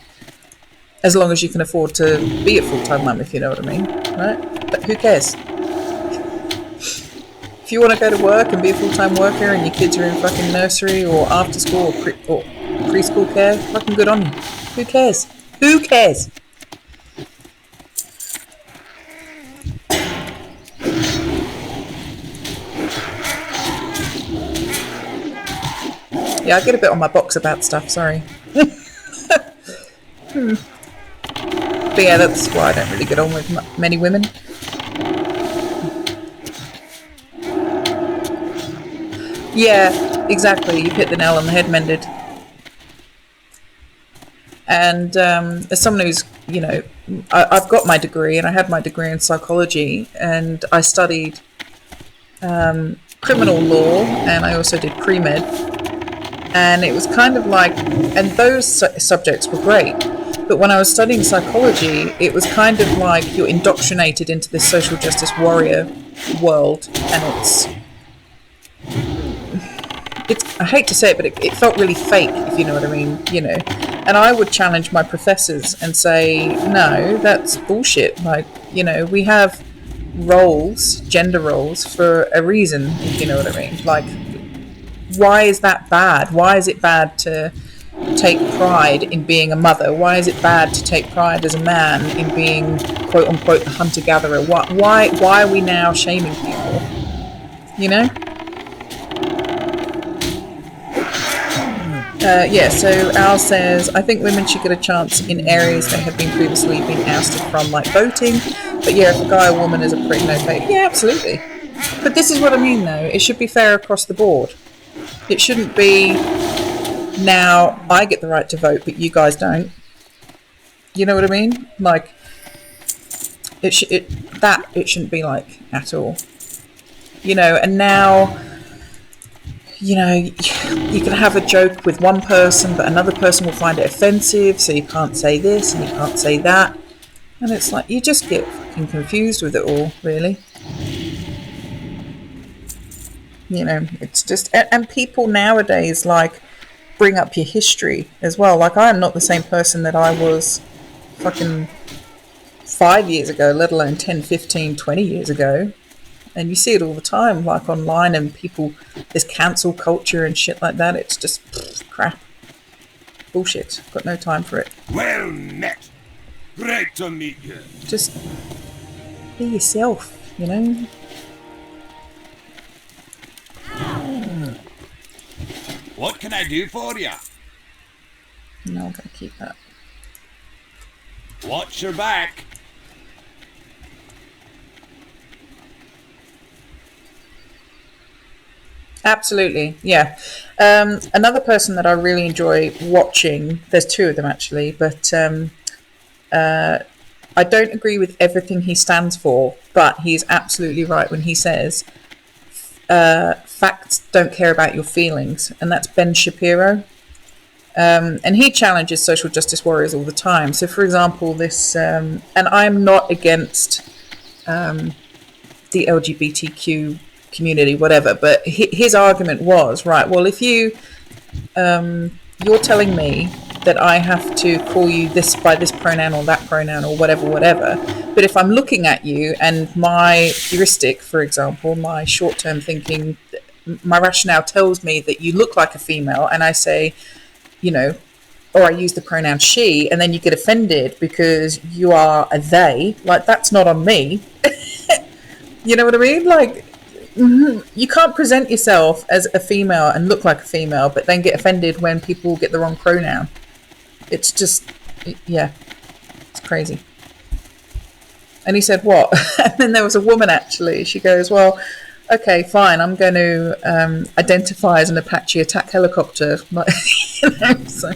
Speaker 1: As long as you can afford to be a full-time mum, if you know what I mean, right? But who cares? If you want to go to work and be a full-time worker and your kids are in fucking nursery or after school or preschool care, fucking good on you. Who cares? Who cares? Yeah, I get a bit on my box about stuff, sorry. But yeah, that's why I don't really get on with many women. Yeah, exactly. You've hit the nail on the head, Mended. And as someone who's, you know, I've got my degree and I had my degree in psychology and I studied criminal law and I also did pre-med. And it was kind of like, and those subjects were great. But when I was studying psychology, it was kind of like you're indoctrinated into this social justice warrior world. And it's I hate to say it, but it felt really fake, if you know what I mean, you know. And I would challenge my professors and say, no, that's bullshit. Like, you know, we have roles, gender roles, for a reason, if you know what I mean. Like, why is that bad? Why is it bad to take pride in being a mother? Why is it bad to take pride as a man in being, quote unquote, the hunter-gatherer? Why are we now shaming people? You know? Yeah, so Al says, I think women should get a chance in areas they have been previously been ousted from, like voting. But yeah, if a guy or woman is a prick, no pay. Yeah, absolutely. But this is what I mean, though. It should be fair across the board. It shouldn't be, now I get the right to vote, but you guys don't. You know what I mean? Like, it shouldn't be like at all. You know, and now, you know, you can have a joke with one person, but another person will find it offensive, so you can't say this and you can't say that. And it's like, you just get fucking confused with it all, really. You know, it's just, and people nowadays, like, bring up your history as well. Like, I am not the same person that I was fucking 5 years ago, let alone 10, 15, 20 years ago. And you see it all the time, like online, and people, there's cancel culture and shit like that. It's just crap. Bullshit. Got no time for it.
Speaker 4: Well met. Great to meet you.
Speaker 1: Just be yourself, you know?
Speaker 4: What can I do for you?
Speaker 1: No, I'm gonna keep that.
Speaker 4: Watch your back.
Speaker 1: Absolutely, yeah. Another person that I really enjoy watching, there's two of them actually, but I don't agree with everything he stands for, but he's absolutely right when he says facts don't care about your feelings, and that's Ben Shapiro. And he challenges social justice warriors all the time. So, for example, this, and I'm not against the LGBTQ community, whatever, but his argument was, right, well, if you're telling me that I have to call you this by this pronoun or that pronoun or whatever, but if I'm looking at you and my heuristic, for example, my short-term thinking, my rationale tells me that you look like a female, and I say, you know, or I use the pronoun she, and then you get offended because you are a they, like, that's not on me. You know what I mean? Like, you can't present yourself as a female and look like a female, but then get offended when people get the wrong pronoun. It's just, yeah, it's crazy. And he said, what? And then there was a woman, actually. She goes, well, okay, fine, I'm going to identify as an Apache attack helicopter. Like, you know, so.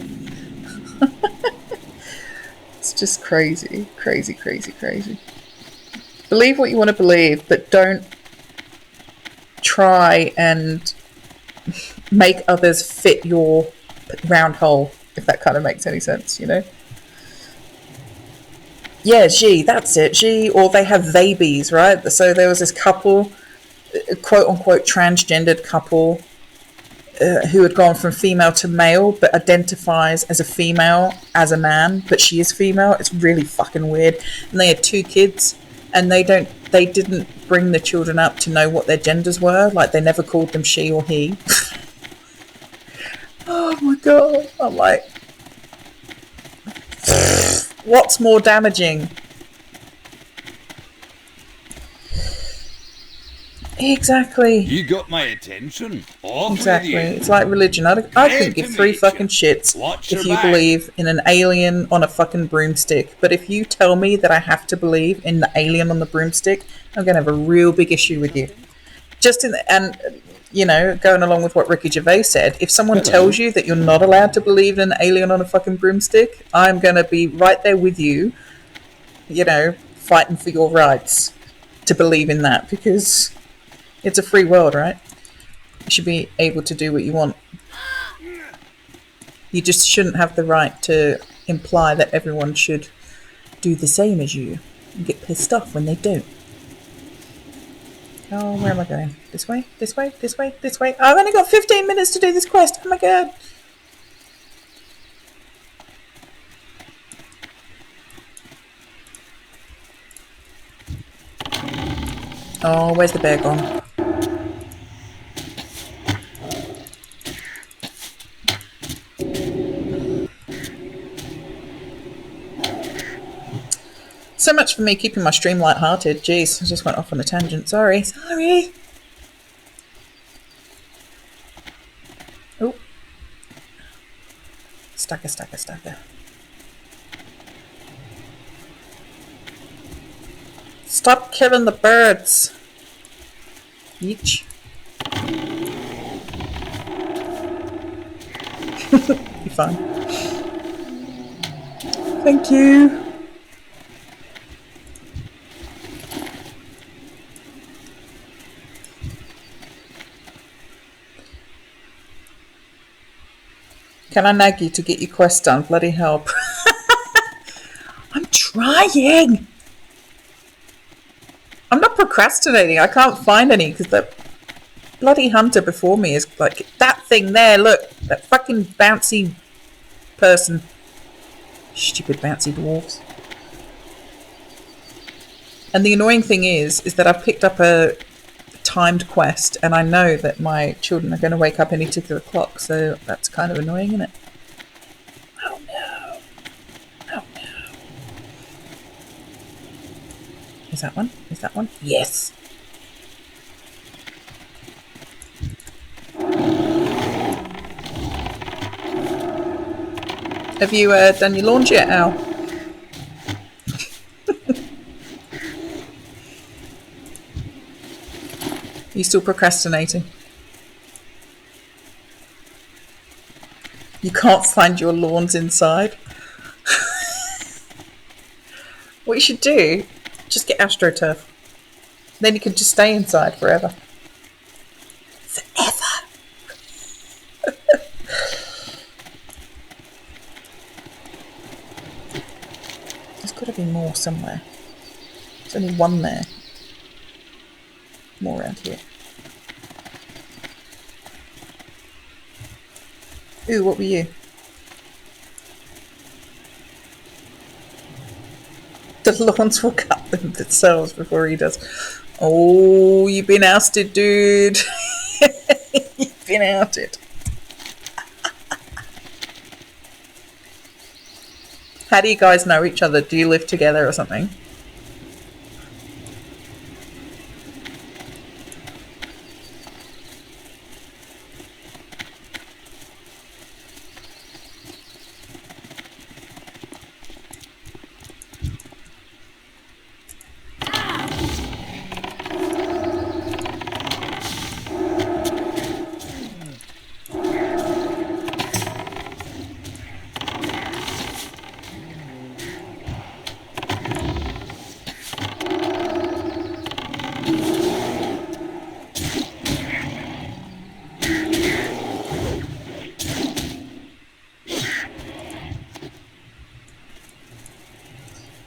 Speaker 1: It's just crazy, crazy, crazy, crazy. Believe what you want to believe, but don't try and make others fit your round hole, if that kind of makes any sense, you know? Yeah, she, that's it, she, or they have babies, right? So there was this couple, quote unquote transgendered couple, who had gone from female to male, but identifies as a female, as a man, but she is female. It's really fucking weird. And they had 2 kids, and they didn't bring the children up to know what their genders were. Like, they never called them she or he. Oh my god. I'm like, what's more damaging? Exactly.
Speaker 4: You got my attention. Off
Speaker 1: Exactly.
Speaker 4: with you.
Speaker 1: It's like religion. I couldn't give 3 fucking shits
Speaker 4: Watch
Speaker 1: if
Speaker 4: your
Speaker 1: you
Speaker 4: back.
Speaker 1: believe in an alien on a fucking broomstick. But if you tell me that I have to believe in the alien on the broomstick, I'm going to have a real big issue with you. And, you know, going along with what Ricky Gervais said, if someone tells you that you're not allowed to believe in an alien on a fucking broomstick, I'm going to be right there with you, you know, fighting for your rights to believe in that, because it's a free world, right? You should be able to do what you want. You just shouldn't have the right to imply that everyone should do the same as you and get pissed off when they don't. Oh, where am I going? This way? This way? This way? This way? I've only got 15 minutes to do this quest. Oh my god. Oh, where's the bear gone? So much for me keeping my stream light-hearted. Jeez, I just went off on a tangent. Sorry. Oh. Stacker. Stop killing the birds. Each. Be fine. Thank you. Can I nag you to get your quest done? Bloody help. I'm trying. I'm not procrastinating. I can't find any because the bloody hunter before me is like, that thing there, look. That fucking bouncy person. Stupid bouncy dwarves. And the annoying thing is that I've picked up a timed quest, and I know that my children are going to wake up any particular clock, so that's kind of annoying, isn't it? Oh no. Is that one? Is that one? Yes. Have you done your launch yet, Al? Are you still procrastinating? You can't find your lawns inside? What you should do, just get AstroTurf. Then you can just stay inside forever. Forever! There's got to be more somewhere. There's only one there. More around here. Ooh, what were you? The lawns will cut them themselves before he does. Oh, you've been ousted, dude. You've been outed. How do you guys know each other? Do you live together or something?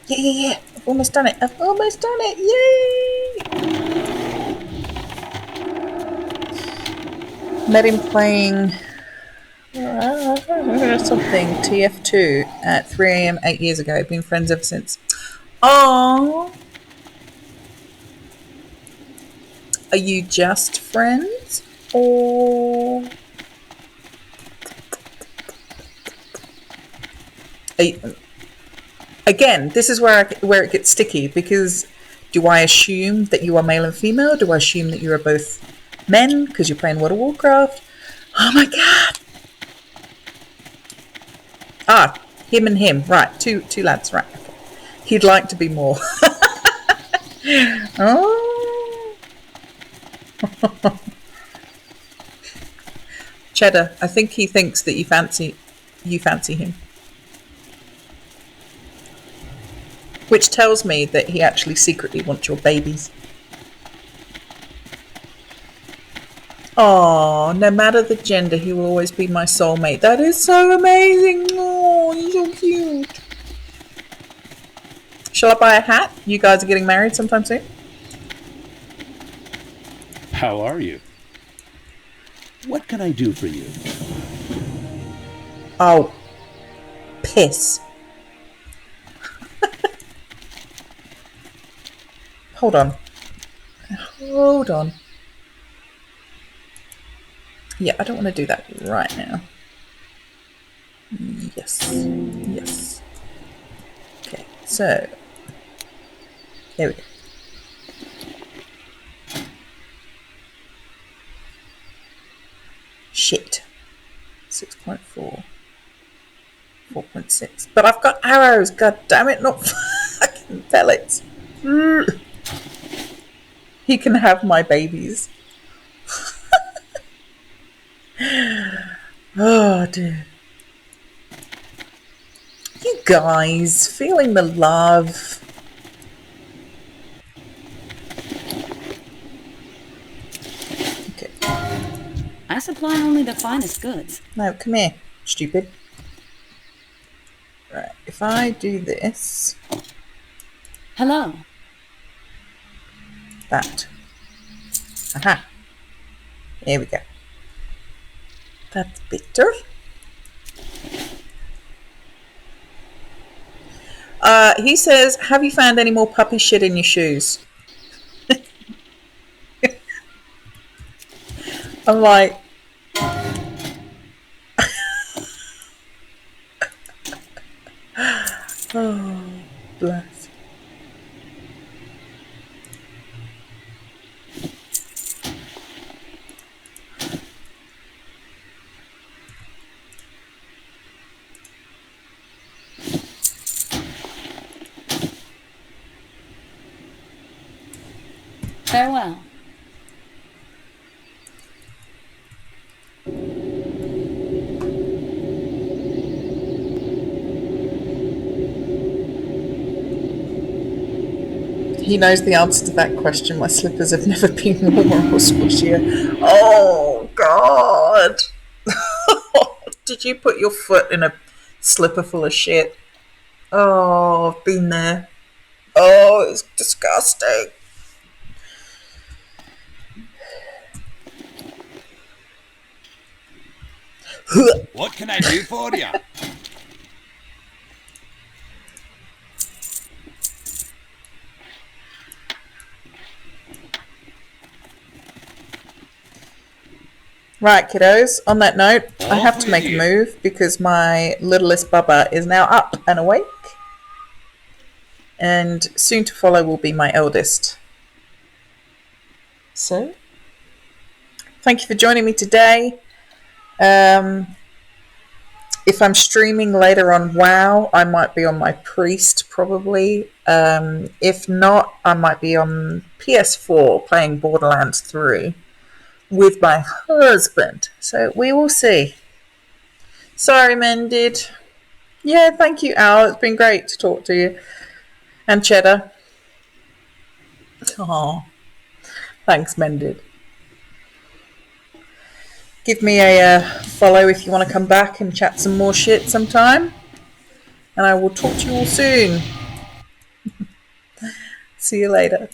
Speaker 1: Yeah. I've almost done it. Yay! Met him playing something, TF2, at 3 a.m. 8 years ago. Been friends ever since. Oh, are you just friends? Or again, this is where it gets sticky, because do I assume that you are male and female? Do I assume that you are both men because you're playing World of Warcraft? Oh my god! Ah, him and him. Right, two lads. Right. Okay. He'd like to be more. Oh. Cheddar, I think he thinks that you fancy him. Which tells me that he actually secretly wants your babies. Oh, no matter the gender, he will always be my soulmate. That is so amazing. Oh, he's so cute. Shall I buy a hat? You guys are getting married sometime soon?
Speaker 4: How are you? What can I do for you?
Speaker 1: Oh, piss. Hold on. Yeah, I don't want to do that right now. Yes. Okay, so there we go. Shit. 6.4. 4.6. But I've got arrows, god damn it, not fucking pellets. He can have my babies. Oh dear. You guys, feeling the love. Okay.
Speaker 3: I supply only the finest goods.
Speaker 1: No, come here, stupid. Right, if I do this.
Speaker 3: Hello.
Speaker 1: That. Aha. Here we go. That's better. He says, have you found any more puppy shit in your shoes? I'm like, oh, bless.
Speaker 3: Farewell.
Speaker 1: He knows the answer to that question. My slippers have never been warmer or squishier. Oh, God. Did you put your foot in a slipper full of shit? Oh, I've been there. Oh, it's disgusting.
Speaker 4: What can I do for you?
Speaker 1: Right, kiddos, on that note, I have
Speaker 4: Off
Speaker 1: to
Speaker 4: with
Speaker 1: make a
Speaker 4: you.
Speaker 1: move because my littlest Bubba is now up and awake. And soon to follow will be my eldest. So, thank you for joining me today. If I'm streaming later on WoW, I might be on my Priest probably. If not, I might be on PS4 playing Borderlands 3 with my husband. So we will see. Sorry, Mended. Yeah, thank you, Al. It's been great to talk to you. And Cheddar. Oh, thanks, Mended. Give me a follow if you want to come back and chat some more shit sometime. And I will talk to you all soon. See you later.